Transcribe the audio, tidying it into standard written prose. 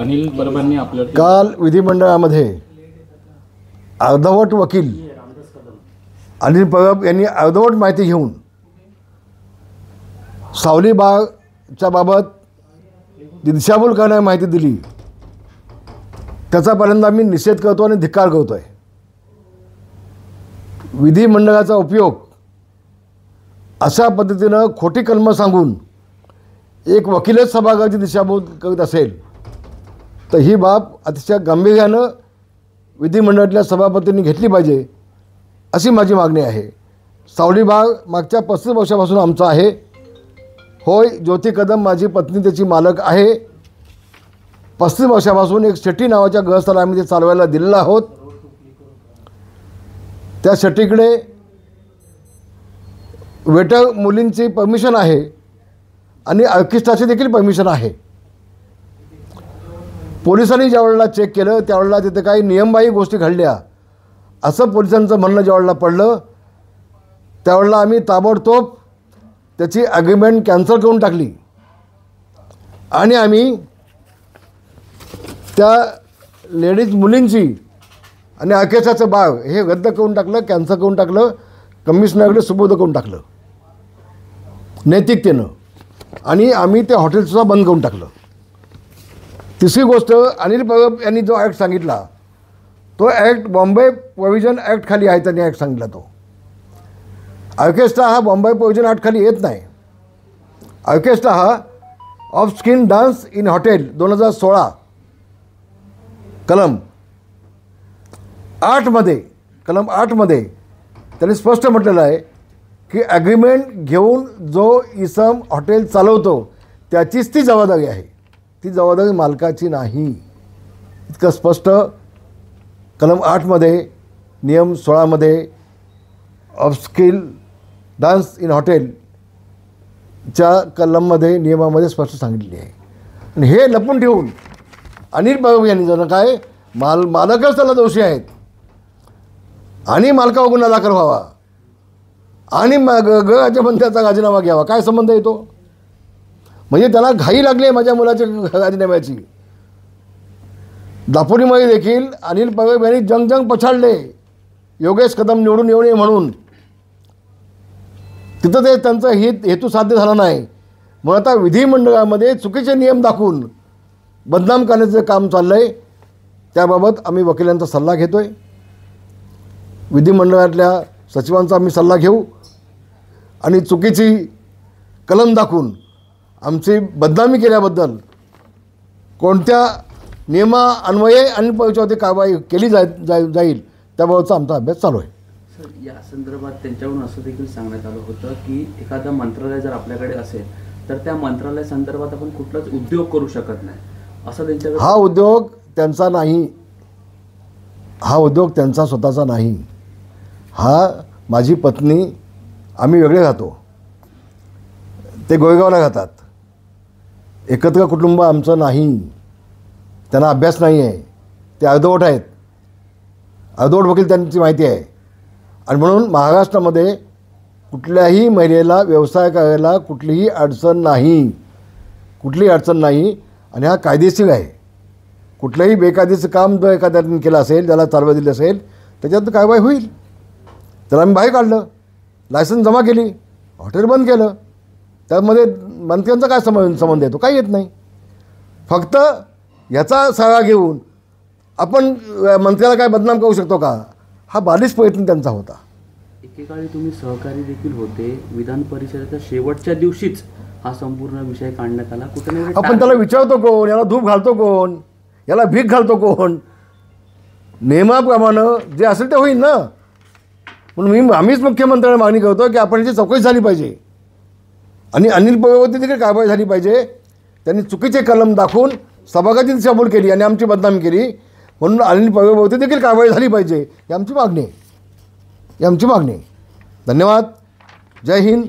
अनिल परबांनी आपल्यावर काल विधिमंडळामध्ये अर्धवट वकील अनिल परब यांनी अर्धवट माहिती घेऊन सावली बागच्या बाबत दिशाभूल करणारी माहिती दिली, त्याचा पहिल्यांदा मी निषेध करतो आणि धिक्कार करतो आहे. विधिमंडळाचा उपयोग अशा पद्धतीनं खोटी कलमं सांगून एक वकीलच सभागृहाची दिशाभूल करत असेल तर ही बाब अतिशय गांभीर्यानं विधिमंडळातल्या सभापतींनी घेतली पाहिजे अशी माझी मागणी आहे. सावली बाग मागच्या 35 वर्षापासून आमचा आहे. होय, ज्योती कदम माझी पत्नी त्याची मालक आहे. 35 वर्षापासून एक शेट्टी नावाच्या गृहस्थाला आम्ही ते चालवायला दिलेलं आहोत. त्या शेट्टीकडे वेटर मुलींची परमिशन आहे आणि ऑर्केस्ट्राची देखील परमिशन आहे. पोलिसांनी ज्यावेळेला चेक केलं त्यावेळेला तिथे काही नियमबाह्य गोष्टी घडल्या असं पोलिसांचं म्हणणं ज्यावेळेला पडलं त्यावेळेला आम्ही ताबडतोब त्याची ॲग्रीमेंट कॅन्सल करून टाकली आणि आम्ही त्या लेडीज मुलींची आणि ऑर्केस्ट्राचं भाग हे रद्द करून टाकलं, कॅन्सल करून टाकलं, कमिशनरकडे सुपूर्द करून टाकलं नैतिकतेनं, आणि आम्ही ते हॉटेलसुद्धा बंद करून टाकलं. तिसरी गोष्ट, अनिल परब यांनी जो ॲक्ट सांगितला तो ॲक्ट बॉम्बे प्रोव्हिजन ॲक्ट खाली आहे. त्यांनी ॲक्ट सांगितला तो ऑर्केस्ट्रा हा बॉम्बे प्रोव्हिजन ॲक्ट खाली येत नाही. ऑर्केस्ट्रा हा of skin dance in hotel 2016 कलम 8मध्ये त्यांनी स्पष्ट म्हटलेलं आहे की ॲग्रीमेंट घेऊन जो इसम हॉटेल चालवतो त्याचीच ती जबाबदारी आहे, ती जबाबदारी मालकाची नाही. इतकं स्पष्ट कलम 8मध्ये नियम 16मध्ये ऑफ स्किल डान्स इन हॉटेलच्या कलममध्ये नियमामध्ये स्पष्ट सांगितलेली आहे. आणि हे लपून ठेवून अनिल परब यांनी जण काय मालकच त्याला दोषी आहेत आणि मालकावर गुन्हा दाखल व्हावा आणि गृहराज्यमंत्र्याचा राजीनामा घ्यावा. काय संबंध येतो? म्हणजे त्याला घाई लागली आहे माझ्या मुलाच्या राजीनाम्याची. दापोलीमध्ये देखील अनिल परब यांनी जंग पछाडले योगेश कदम निवडून येऊ नये म्हणून. तिथं ते त्यांचा हेतू साध्य झाला नाही म्हणून आता विधिमंडळामध्ये चुकीचे नियम दाखवून बदनाम करण्याचं काम चाललं आहे. त्याबाबत आम्ही वकिलांचा सल्ला घेतो आहे. विधिमंडळातल्या सचिवांचा आम्ही सल्ला घेऊ आणि चुकीची कलम दाखवून आमची बदनामी केल्याबद्दल कोणत्या नियमान्वये आणि परबावरती कारवाई केली जाईल त्याबाबतचा आमचा अभ्यास चालू आहे. सर, या संदर्भात त्यांच्याकडून असं देखील सांगण्यात आलं होतं की एखादं मंत्रालय जर आपल्याकडे असेल तर त्या मंत्रालय संदर्भात आपण कुठलाच उद्योग करू शकत नाही असं त्यांच्याकडे. हा उद्योग त्यांचा नाही, हा उद्योग त्यांचा स्वतःचा नाही. हा माझी पत्नी, आम्ही वेगळे राहतो, ते गोरेगावला राहतात. एकत्र कुटुंब आमचं नाही. त्यांना अभ्यास नाही आहे, ते अर्धवट आहेत. अर्धवट वकील त्यांची माहिती आहे. आणि म्हणून महाराष्ट्रामध्ये कुठल्याही महिलेला व्यवसाय करायला कुठलीही अडचण नाही, कुठलीही अडचण नाही. आणि हा कायदेशीर आहे. कुठलंही बेकायदेशीर काम जर एखाद्याने केलं असेल, ज्याला चालवा दिली असेल, त्याच्यात कारवाई होईल. त्याला आम्ही बाहेर काढलं, लायसन्स जमा केली, हॉटेल बंद केलं. त्यामध्ये मंत्र्यांचा काय संबंध येतो? काही येत नाही. फक्त याचा सहारा घेऊन आपण मंत्र्याला काय बदनाम करू शकतो का? हा बालिश प्रयत्न त्यांचा होता. एकेकाळी तुम्ही सहकारी देखील होते. विधान परिषदेच्या शेवटच्या दिवशीच हा संपूर्ण विषय काढण्यात आला. कुठे आपण त्याला विचारतो कोण? याला धूप घालतो कोण? याला भीक घालतो कोण? नियमाप्रमाणे जे असेल ते होईल ना. म्हणून आम्हीच मुख्यमंत्र्यांना मागणी करतो की आपण याची चौकशी झाली पाहिजे आणि अनिल परबवरती देखील कारवाई झाली पाहिजे. त्यांनी चुकीचे कलम दाखवून सभागृहाची दिशाभूल केली आणि आमची बदनामी केली, म्हणून अनिल परबवरती देखील कारवाई झाली पाहिजे. ही आमची मागणी आहे, ही आमची मागणी आहे. धन्यवाद. जय हिंद.